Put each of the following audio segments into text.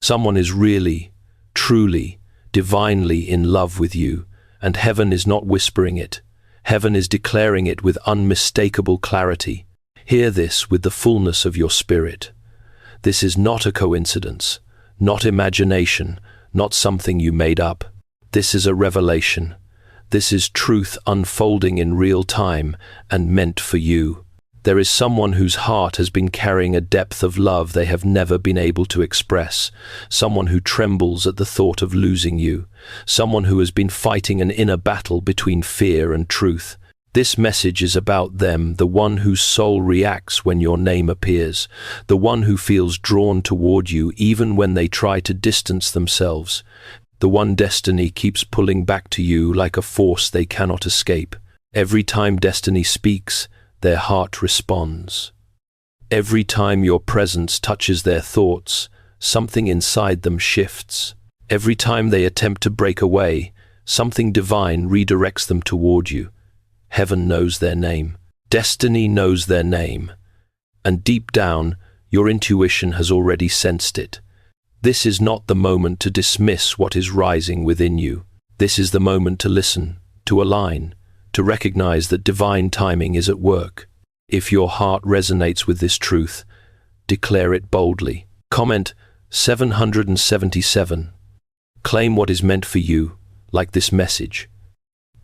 Someone is really, truly, divinely in love with you, and heaven is not whispering it. Heaven is declaring it with unmistakable clarity. Hear this with the fullness of your spirit. This is not a coincidence, not imagination, not something you made up. This is a revelation. This is truth unfolding in real time and meant for you. There is someone whose heart has been carrying a depth of love they have never been able to express, someone who trembles at the thought of losing you, someone who has been fighting an inner battle between fear and truth. This message is about them, the one whose soul reacts when your name appears, the one who feels drawn toward you even when they try to distance themselves, the one destiny keeps pulling back to you like a force they cannot escape. Every time destiny speaks, their heart responds. Every time your presence touches their thoughts, something inside them shifts. Every time they attempt to break away, something divine redirects them toward you. Heaven knows their name. Destiny knows their name. And deep down, your intuition has already sensed it. This is not the moment to dismiss what is rising within you. This is the moment to listen, to align, to recognize that divine timing is at work. If your heart resonates with this truth, declare it boldly. Comment 777. Claim what is meant for you, like this message.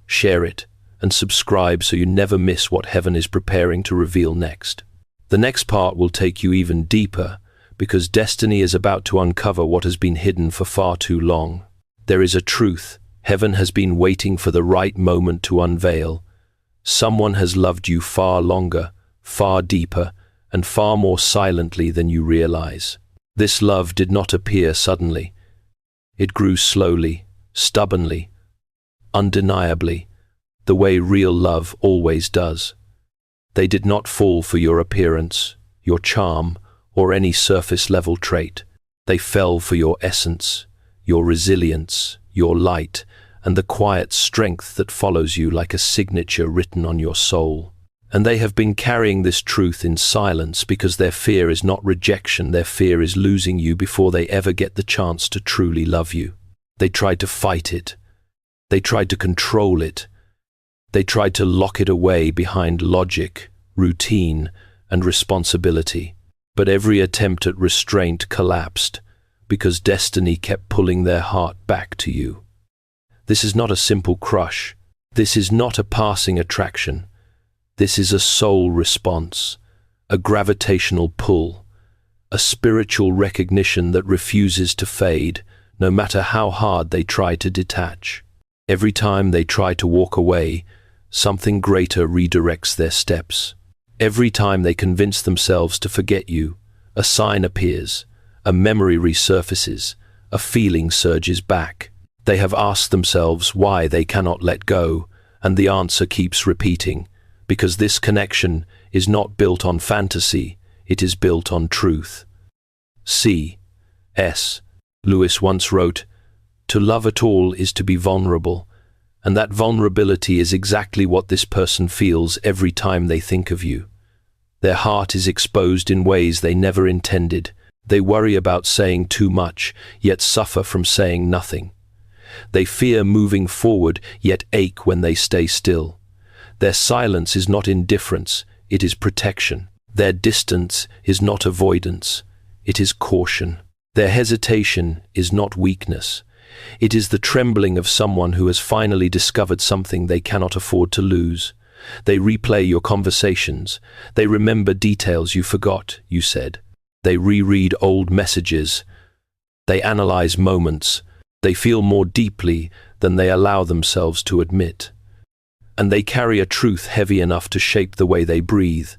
Share it and subscribe so you never miss what heaven is preparing to reveal next. The next part will take you even deeper because destiny is about to uncover what has been hidden for far too long. There is a truth heaven has been waiting for the right moment to unveil. Someone has loved you far longer, far deeper, and far more silently than you realize. This love did not appear suddenly. It grew slowly, stubbornly, undeniably, the way real love always does. They did not fall for your appearance, your charm, or any surface-level trait. They fell for your essence, your resilience, your light, and the quiet strength that follows you like a signature written on your soul. And they have been carrying this truth in silence because their fear is not rejection, their fear is losing you before they ever get the chance to truly love you. They tried to fight it. They tried to control it. They tried to lock it away behind logic, routine, and responsibility. But every attempt at restraint collapsed because destiny kept pulling their heart back to you. This is not a simple crush. This is not a passing attraction. This is a soul response, a gravitational pull, a spiritual recognition that refuses to fade, no matter how hard they try to detach. Every time they try to walk away, something greater redirects their steps. Every time they convince themselves to forget you, a sign appears, a memory resurfaces, a feeling surges back. They have asked themselves why they cannot let go, and the answer keeps repeating, because this connection is not built on fantasy, it is built on truth. C.S. Lewis once wrote, "To love at all is to be vulnerable, and that vulnerability is exactly what this person feels every time they think of you. Their heart is exposed in ways they never intended. They worry about saying too much, yet suffer from saying nothing. They fear moving forward, yet ache when they stay still. Their silence is not indifference, it is protection. Their distance is not avoidance, it is caution. Their hesitation is not weakness. It is the trembling of someone who has finally discovered something they cannot afford to lose. They replay your conversations. They remember details you forgot, you said. They reread old messages. They analyze moments. They feel more deeply than they allow themselves to admit. And they carry a truth heavy enough to shape the way they breathe.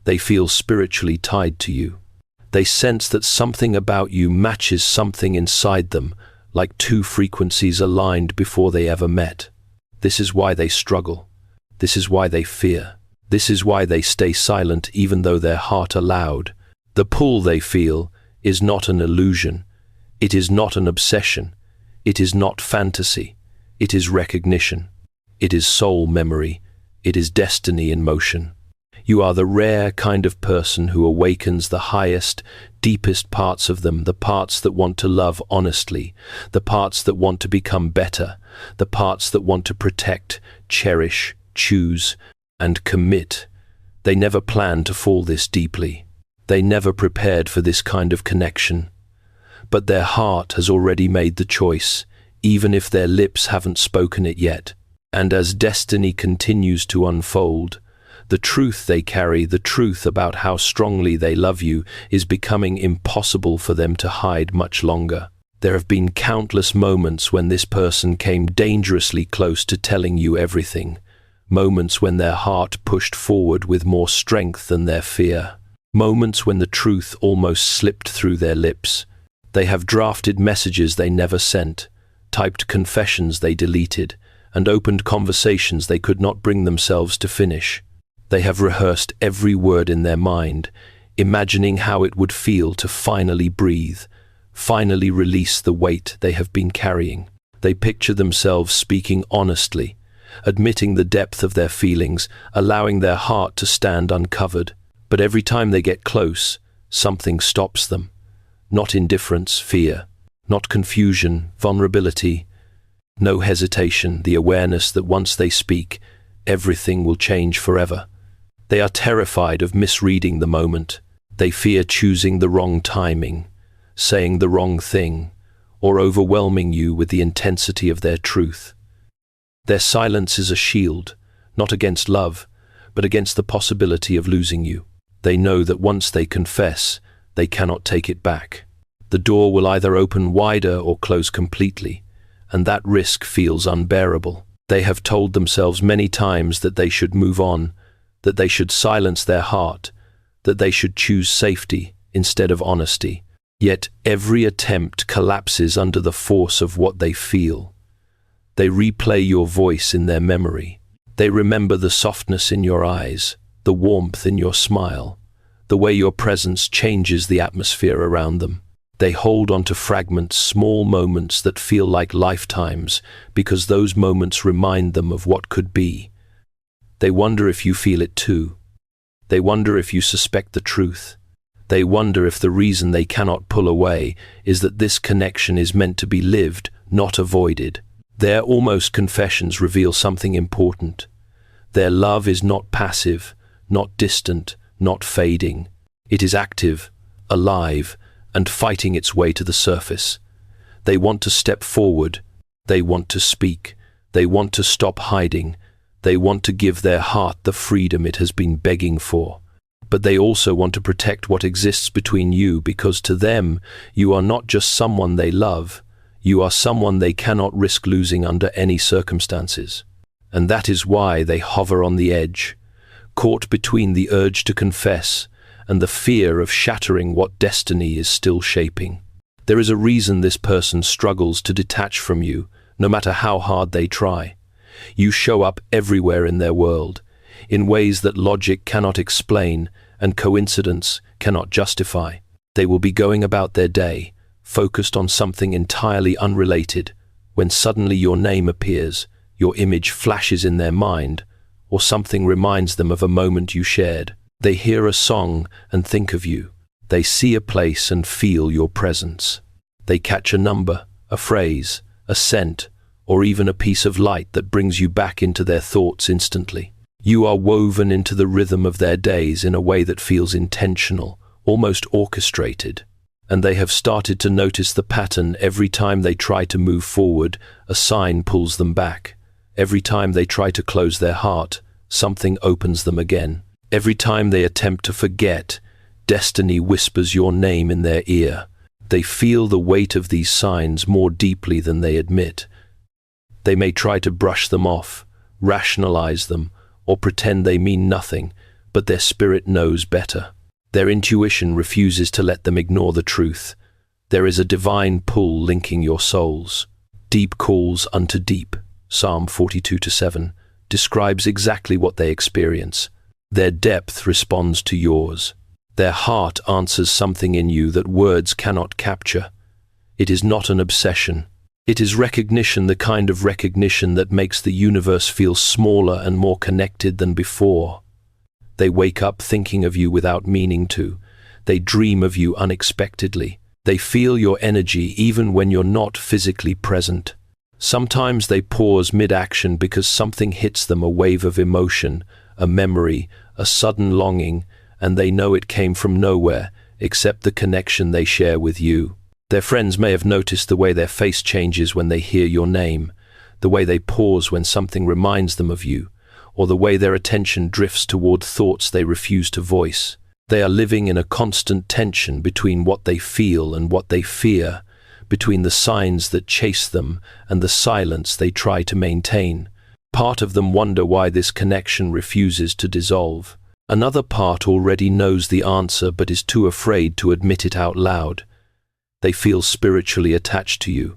They feel spiritually tied to you. They sense that something about you matches something inside them, like two frequencies aligned before they ever met. This is why they struggle. This is why they fear. This is why they stay silent even though their heart aloud. The pull they feel is not an illusion. It is not an obsession. It is not fantasy. It is recognition. It is soul memory. It is destiny in motion. You are the rare kind of person who awakens the highest, deepest parts of them, the parts that want to love honestly, the parts that want to become better, the parts that want to protect, cherish, choose, and commit. They never planned to fall this deeply. They never prepared for this kind of connection. But their heart has already made the choice, even if their lips haven't spoken it yet. And as destiny continues to unfold, the truth they carry, the truth about how strongly they love you, is becoming impossible for them to hide much longer. There have been countless moments when this person came dangerously close to telling you everything. Moments when their heart pushed forward with more strength than their fear. Moments when the truth almost slipped through their lips. They have drafted messages they never sent, typed confessions they deleted, and opened conversations they could not bring themselves to finish. They have rehearsed every word in their mind, imagining how it would feel to finally breathe, finally release the weight they have been carrying. They picture themselves speaking honestly, admitting the depth of their feelings, allowing their heart to stand uncovered. But every time they get close, something stops them. Not indifference, fear, not confusion, vulnerability, no hesitation, the awareness that once they speak, everything will change forever. They are terrified of misreading the moment. They fear choosing the wrong timing, saying the wrong thing, or overwhelming you with the intensity of their truth. Their silence is a shield, not against love, but against the possibility of losing you. They know that once they confess, they cannot take it back. The door will either open wider or close completely, and that risk feels unbearable. They have told themselves many times that they should move on, that they should silence their heart, that they should choose safety instead of honesty. Yet every attempt collapses under the force of what they feel. They replay your voice in their memory. They remember the softness in your eyes, the warmth in your smile, the way your presence changes the atmosphere around them. They hold on to fragments, small moments that feel like lifetimes, because those moments remind them of what could be. They wonder if you feel it too. They wonder if you suspect the truth. They wonder if the reason they cannot pull away is that this connection is meant to be lived, not avoided. Their almost confessions reveal something important. Their love is not passive, not distant, not fading. It is active, alive, and fighting its way to the surface. They want to step forward. They want to speak. They want to stop hiding. They want to give their heart the freedom it has been begging for. But they also want to protect what exists between you, because to them, you are not just someone they love. You are someone they cannot risk losing under any circumstances. And that is why they hover on the edge, caught between the urge to confess and the fear of shattering what destiny is still shaping. There is a reason this person struggles to detach from you, no matter how hard they try. You show up everywhere in their world, in ways that logic cannot explain and coincidence cannot justify. They will be going about their day, focused on something entirely unrelated, when suddenly your name appears, your image flashes in their mind, or something reminds them of a moment you shared. They hear a song and think of you. They see a place and feel your presence. They catch a number, a phrase, a scent, or even a piece of light that brings you back into their thoughts instantly. You are woven into the rhythm of their days in a way that feels intentional, almost orchestrated. And they have started to notice the pattern. Every time they try to move forward, a sign pulls them back. Every time they try to close their heart, something opens them again. Every time they attempt to forget, destiny whispers your name in their ear. They feel the weight of these signs more deeply than they admit. They may try to brush them off, rationalize them, or pretend they mean nothing, but their spirit knows better. Their intuition refuses to let them ignore the truth. There is a divine pull linking your souls. Deep calls unto deep, Psalm 42:7, describes exactly what they experience. Their depth responds to yours. Their heart answers something in you that words cannot capture. It is not an obsession. It is recognition, the kind of recognition that makes the universe feel smaller and more connected than before. They wake up thinking of you without meaning to. They dream of you unexpectedly. They feel your energy even when you're not physically present. Sometimes they pause mid-action because something hits them, a wave of emotion, a memory, a sudden longing, and they know it came from nowhere except the connection they share with you. Their friends may have noticed the way their face changes when they hear your name, the way they pause when something reminds them of you, or the way their attention drifts toward thoughts they refuse to voice. They are living in a constant tension between what they feel and what they fear, between the signs that chase them and the silence they try to maintain. Part of them wonder why this connection refuses to dissolve. Another part already knows the answer but is too afraid to admit it out loud. They feel spiritually attached to you.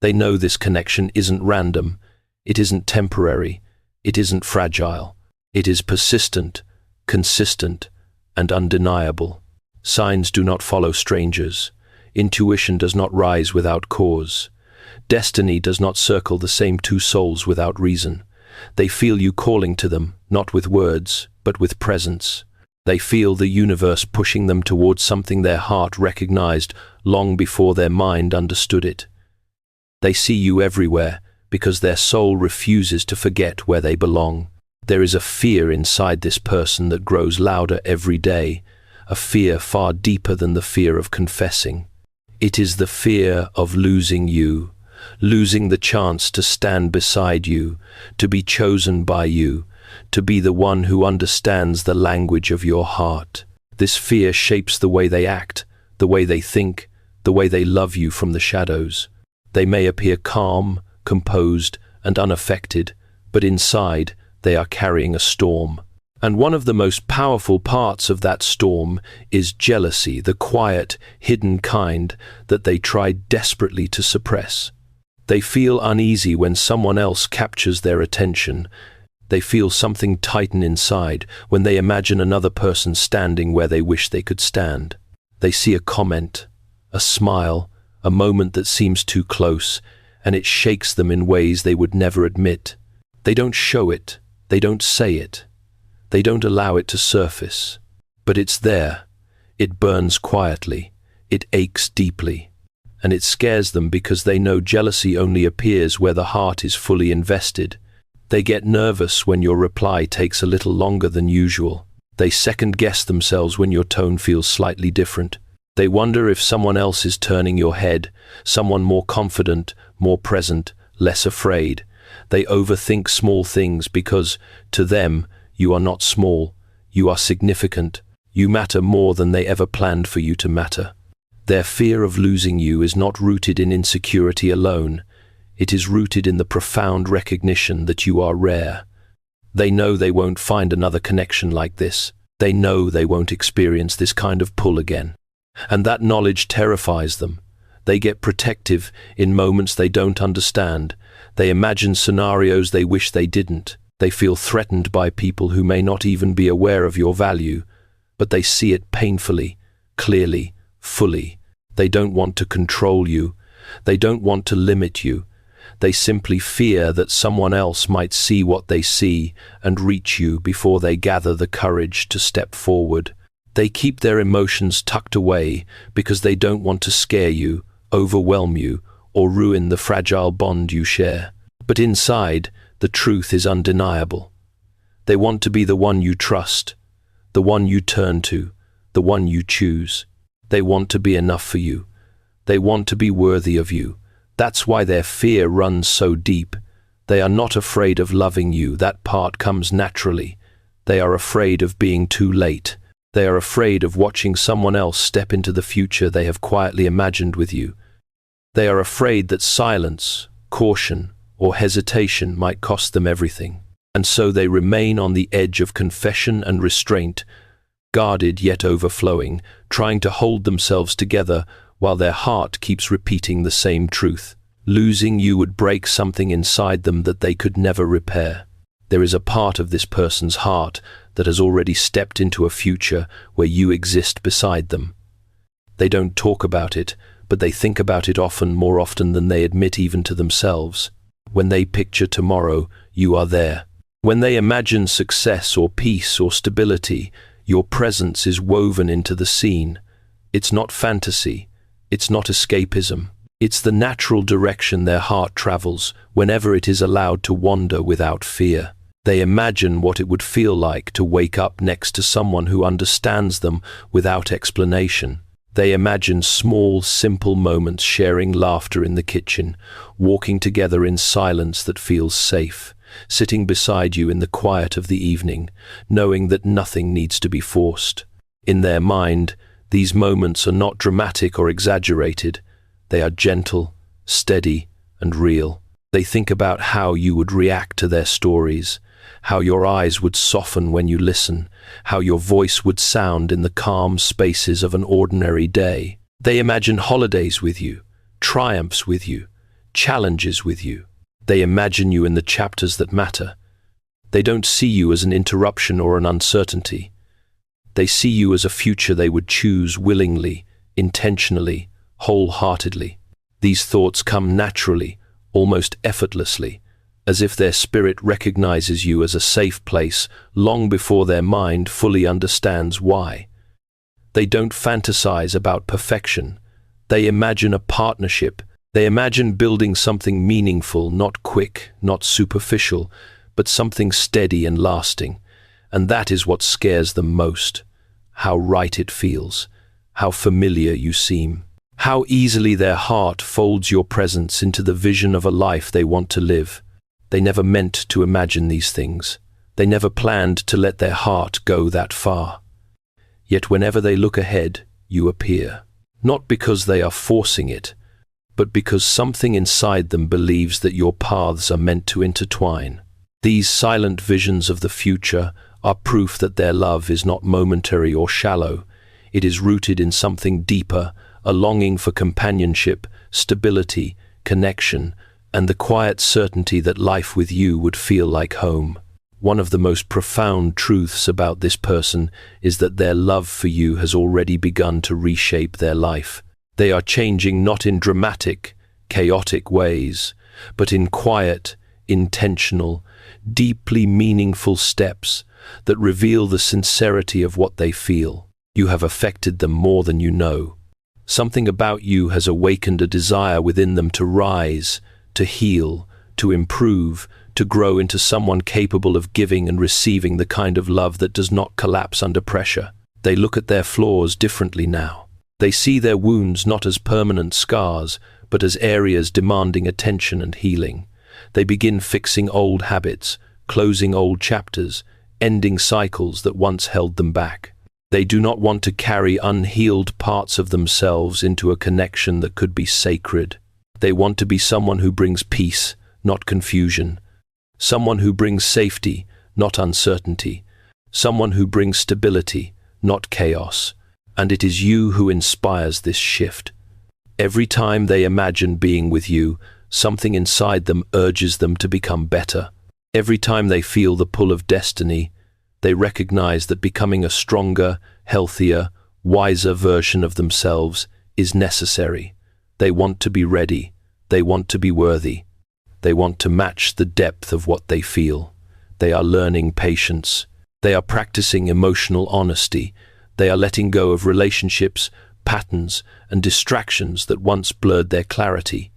They know this connection isn't random, it isn't temporary, it isn't fragile. It is persistent, consistent, and undeniable. Signs do not follow strangers. Intuition does not rise without cause. Destiny does not circle the same two souls without reason. They feel you calling to them, not with words, but with presence. They feel the universe pushing them towards something their heart recognized long before their mind understood it. They see you everywhere because their soul refuses to forget where they belong. There is a fear inside this person that grows louder every day, a fear far deeper than the fear of confessing. It is the fear of losing you, losing the chance to stand beside you, to be chosen by you, to be the one who understands the language of your heart. This fear shapes the way they act, the way they think, the way they love you from the shadows. They may appear calm, composed, and unaffected, but inside they are carrying a storm. And one of the most powerful parts of that storm is jealousy, the quiet, hidden kind that they try desperately to suppress. They feel uneasy when someone else captures their attention. They feel something tighten inside when they imagine another person standing where they wish they could stand. They see a comment, a smile, a moment that seems too close, and it shakes them in ways they would never admit. They don't show it, they don't say it. They don't allow it to surface, but it's there. It burns quietly, it aches deeply, and it scares them because they know jealousy only appears where the heart is fully invested. They get nervous when your reply takes a little longer than usual. They second-guess themselves when your tone feels slightly different. They wonder if someone else is turning your head, someone more confident, more present, less afraid. They overthink small things because, to them, you are not small, you are significant, you matter more than they ever planned for you to matter. Their fear of losing you is not rooted in insecurity alone, it is rooted in the profound recognition that you are rare. They know they won't find another connection like this, they know they won't experience this kind of pull again. And that knowledge terrifies them. They get protective in moments they don't understand, they imagine scenarios they wish they didn't. They feel threatened by people who may not even be aware of your value, but they see it painfully, clearly, fully. They don't want to control you. They don't want to limit you. They simply fear that someone else might see what they see and reach you before they gather the courage to step forward. They keep their emotions tucked away because they don't want to scare you, overwhelm you, or ruin the fragile bond you share. But inside, the truth is undeniable. They want to be the one you trust, the one you turn to, the one you choose. They want to be enough for you. They want to be worthy of you. That's why their fear runs so deep. They are not afraid of loving you, that part comes naturally. They are afraid of being too late. They are afraid of watching someone else step into the future they have quietly imagined with you. They are afraid that silence, caution, or hesitation might cost them everything, and so they remain on the edge of confession and restraint, guarded yet overflowing, trying to hold themselves together while their heart keeps repeating the same truth. Losing you would break something inside them that they could never repair. There is a part of this person's heart that has already stepped into a future where you exist beside them. They don't talk about it, but they think about it often, more often than they admit even to themselves. When they picture tomorrow, you are there. When they imagine success or peace or stability, your presence is woven into the scene. It's not fantasy. It's not escapism. It's the natural direction their heart travels whenever it is allowed to wander without fear. They imagine what it would feel like to wake up next to someone who understands them without explanation. They imagine small, simple moments, sharing laughter in the kitchen, walking together in silence that feels safe, sitting beside you in the quiet of the evening, knowing that nothing needs to be forced. In their mind, these moments are not dramatic or exaggerated. They are gentle, steady, and real. They think about how you would react to their stories, how your eyes would soften when you listen, how your voice would sound in the calm spaces of an ordinary day. They imagine holidays with you, triumphs with you, challenges with you. They imagine you in the chapters that matter. They don't see you as an interruption or an uncertainty. They see you as a future they would choose willingly, intentionally, wholeheartedly. These thoughts come naturally, almost effortlessly, as if their spirit recognizes you as a safe place long before their mind fully understands why. They don't fantasize about perfection. They imagine a partnership. They imagine building something meaningful, not quick, not superficial, but something steady and lasting. And that is what scares them most. How right it feels, how familiar you seem, how easily their heart folds your presence into the vision of a life they want to live. They never meant to imagine these things. They never planned to let their heart go that far. Yet whenever they look ahead, you appear. Not because they are forcing it, but because something inside them believes that your paths are meant to intertwine. These silent visions of the future are proof that their love is not momentary or shallow. It is rooted in something deeper, a longing for companionship, stability, connection, and the quiet certainty that life with you would feel like home. One of the most profound truths about this person is that their love for you has already begun to reshape their life. They are changing not in dramatic, chaotic ways, but in quiet, intentional, deeply meaningful steps that reveal the sincerity of what they feel. You have affected them more than you know. Something about you has awakened a desire within them to rise, to heal, to improve, to grow into someone capable of giving and receiving the kind of love that does not collapse under pressure. They look at their flaws differently now. They see their wounds not as permanent scars, but as areas demanding attention and healing. They begin fixing old habits, closing old chapters, ending cycles that once held them back. They do not want to carry unhealed parts of themselves into a connection that could be sacred. They want to be someone who brings peace, not confusion. Someone who brings safety, not uncertainty. Someone who brings stability, not chaos. And it is you who inspires this shift. Every time they imagine being with you, something inside them urges them to become better. Every time they feel the pull of destiny, they recognize that becoming a stronger, healthier, wiser version of themselves is necessary. They want to be ready. They want to be worthy. They want to match the depth of what they feel. They are learning patience. They are practicing emotional honesty. They are letting go of relationships, patterns, and distractions that once blurred their clarity.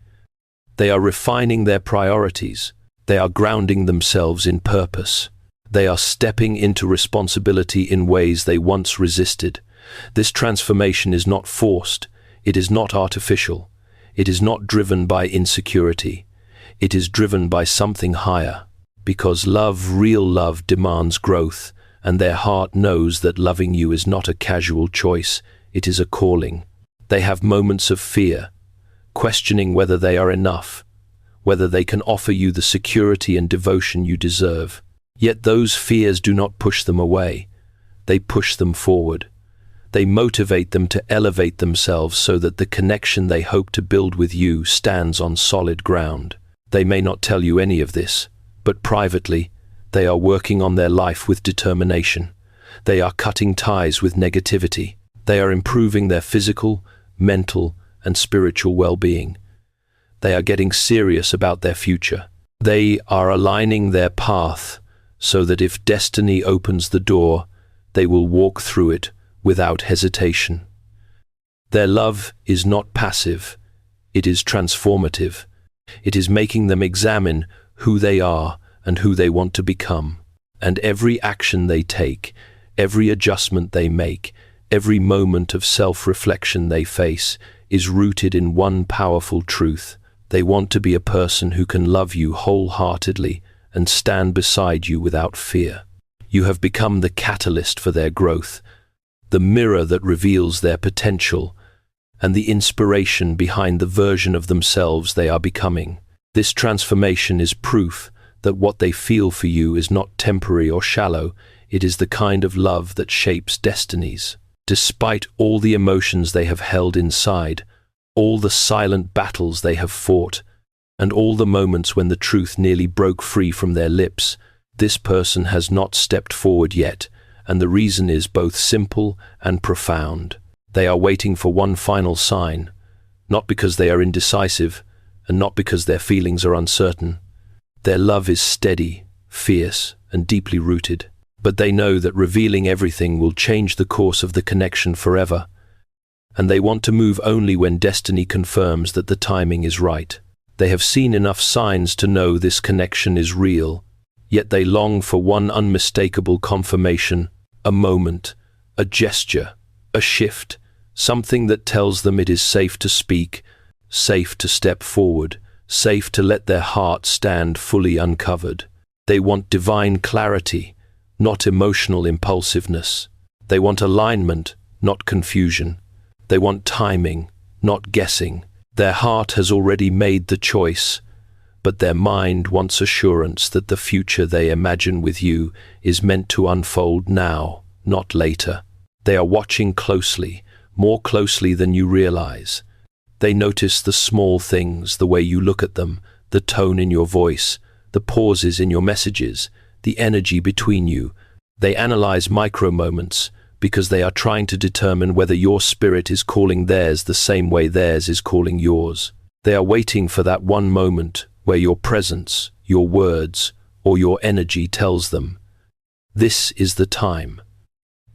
They are refining their priorities. They are grounding themselves in purpose. They are stepping into responsibility in ways they once resisted. This transformation is not forced. It is not artificial. It is not driven by insecurity. It is driven by something higher. Because love, real love, demands growth, and their heart knows that loving you is not a casual choice, it is a calling. They have moments of fear, questioning whether they are enough, whether they can offer you the security and devotion you deserve. Yet those fears do not push them away. They push them forward. They motivate them to elevate themselves so that the connection they hope to build with you stands on solid ground. They may not tell you any of this, but privately, they are working on their life with determination. They are cutting ties with negativity. They are improving their physical, mental, and spiritual well-being. They are getting serious about their future. They are aligning their path so that if destiny opens the door, they will walk through it without hesitation. Their love is not passive, it is transformative. It is making them examine who they are and who they want to become. And every action they take, every adjustment they make, every moment of self-reflection they face is rooted in one powerful truth. They want to be a person who can love you wholeheartedly and stand beside you without fear. You have become the catalyst for their growth, the mirror that reveals their potential, and the inspiration behind the version of themselves they are becoming. This transformation is proof that what they feel for you is not temporary or shallow. It is the kind of love that shapes destinies. Despite all the emotions they have held inside, all the silent battles they have fought, and all the moments when the truth nearly broke free from their lips, this person has not stepped forward yet, and the reason is both simple and profound. They are waiting for one final sign, not because they are indecisive, and not because their feelings are uncertain. Their love is steady, fierce, and deeply rooted, but they know that revealing everything will change the course of the connection forever, and they want to move only when destiny confirms that the timing is right. They have seen enough signs to know this connection is real, yet they long for one unmistakable confirmation, a moment, a gesture, a shift, something that tells them it is safe to speak, safe to step forward, safe to let their heart stand fully uncovered. They want divine clarity, not emotional impulsiveness. They want alignment, not confusion. They want timing, not guessing. Their heart has already made the choice, but their mind wants assurance that the future they imagine with you is meant to unfold now, not later. They are watching closely, more closely than you realize. They notice the small things, the way you look at them, the tone in your voice, the pauses in your messages, the energy between you. They analyze micro moments because they are trying to determine whether your spirit is calling theirs the same way theirs is calling yours. They are waiting for that one moment where your presence, your words, or your energy tells them, this is the time.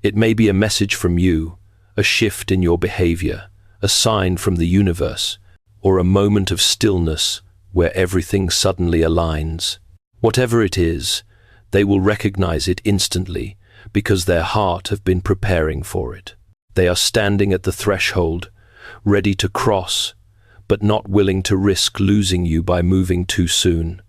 It may be a message from you, a shift in your behavior, a sign from the universe, or a moment of stillness where everything suddenly aligns. Whatever it is, they will recognize it instantly because their heart have been preparing for it. They are standing at the threshold, ready to cross, but not willing to risk losing you by moving too soon.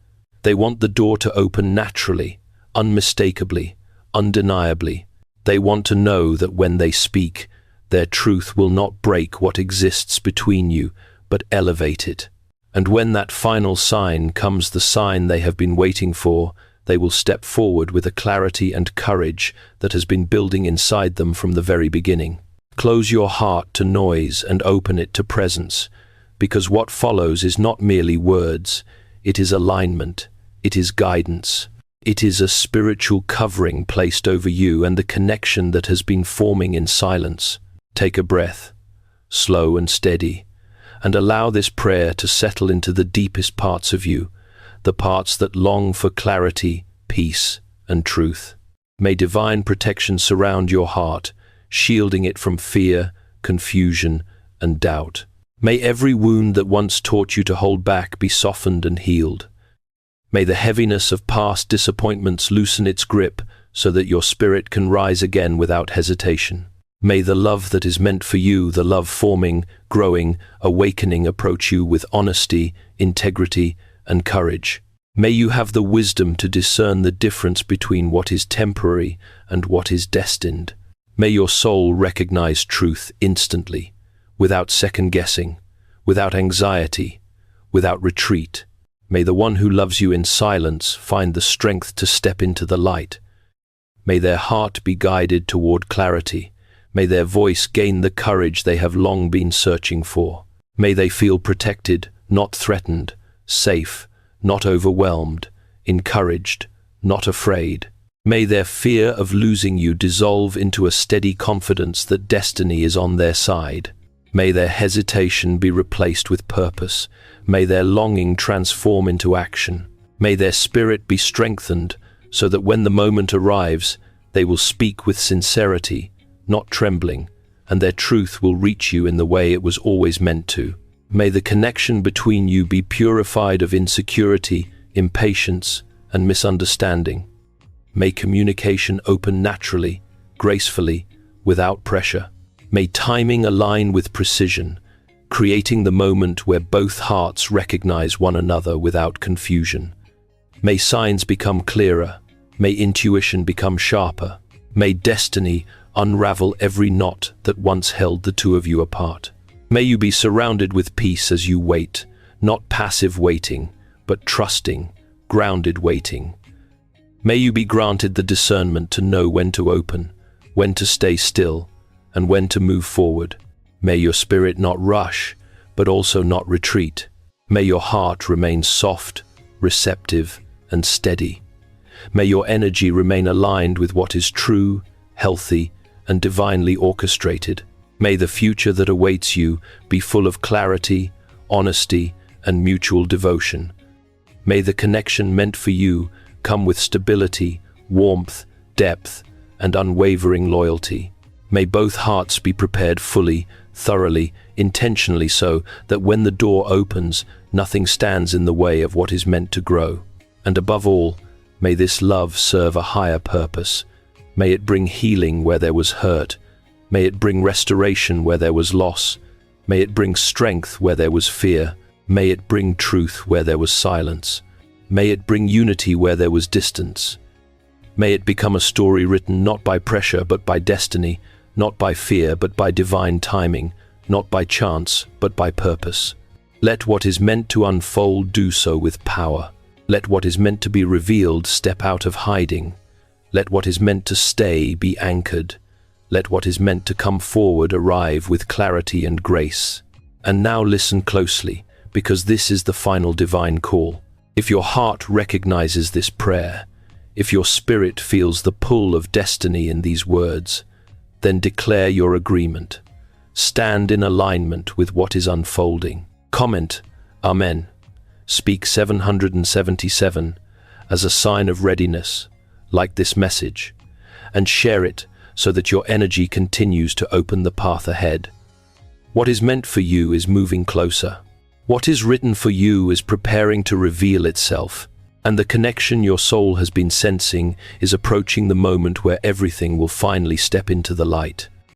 They want the door to open naturally, unmistakably, undeniably. They want to know that when they speak, their truth will not break what exists between you, but elevate it. And when that final sign comes, the sign they have been waiting for, they will step forward with a clarity and courage that has been building inside them from the very beginning. Close your heart to noise and open it to presence, because what follows is not merely words, it is alignment, it is guidance. It is a spiritual covering placed over you and the connection that has been forming in silence. Take a breath, slow and steady, and allow this prayer to settle into the deepest parts of you, the parts that long for clarity, peace, and truth. May divine protection surround your heart, shielding it from fear, confusion, and doubt. May every wound that once taught you to hold back be softened and healed. May the heaviness of past disappointments loosen its grip so that your spirit can rise again without hesitation. May the love that is meant for you, the love forming, growing, awakening, approach you with honesty, integrity, and courage. May you have the wisdom to discern the difference between what is temporary and what is destined. May your soul recognize truth instantly, without second-guessing, without anxiety, without retreat. May the one who loves you in silence find the strength to step into the light. May their heart be guided toward clarity. May their voice gain the courage they have long been searching for. May they feel protected, not threatened, safe, not overwhelmed, encouraged, not afraid. May their fear of losing you dissolve into a steady confidence that destiny is on their side. May their hesitation be replaced with purpose. May their longing transform into action. May their spirit be strengthened so that when the moment arrives, they will speak with sincerity, not trembling, and their truth will reach you in the way it was always meant to. May the connection between you be purified of insecurity, impatience, and misunderstanding. May communication open naturally, gracefully, without pressure. May timing align with precision, creating the moment where both hearts recognize one another without confusion. May signs become clearer. May intuition become sharper. May destiny unravel every knot that once held the two of you apart. May you be surrounded with peace as you wait, not passive waiting, but trusting, grounded waiting. May you be granted the discernment to know when to open, when to stay still, and when to move forward. May your spirit not rush, but also not retreat. May your heart remain soft, receptive, and steady. May your energy remain aligned with what is true, healthy, and divinely orchestrated. May the future that awaits you be full of clarity, honesty, and mutual devotion. May the connection meant for you come with stability, warmth, depth, and unwavering loyalty. May both hearts be prepared fully, thoroughly, intentionally so that when the door opens, nothing stands in the way of what is meant to grow. And above all, may this love serve a higher purpose. May it bring healing where there was hurt. May it bring restoration where there was loss. May it bring strength where there was fear. May it bring truth where there was silence. May it bring unity where there was distance. May it become a story written not by pressure but by destiny, not by fear but by divine timing, not by chance but by purpose. Let what is meant to unfold do so with power. Let what is meant to be revealed step out of hiding. Let what is meant to stay be anchored. Let what is meant to come forward arrive with clarity and grace. And now listen closely, because this is the final divine call. If your heart recognizes this prayer, if your spirit feels the pull of destiny in these words, then declare your agreement. Stand in alignment with what is unfolding. Comment, Amen. Speak 777 as a sign of readiness, like this message, and share it so that your energy continues to open the path ahead. What is meant for you is moving closer. What is written for you is preparing to reveal itself, and the connection your soul has been sensing is approaching the moment where everything will finally step into the light.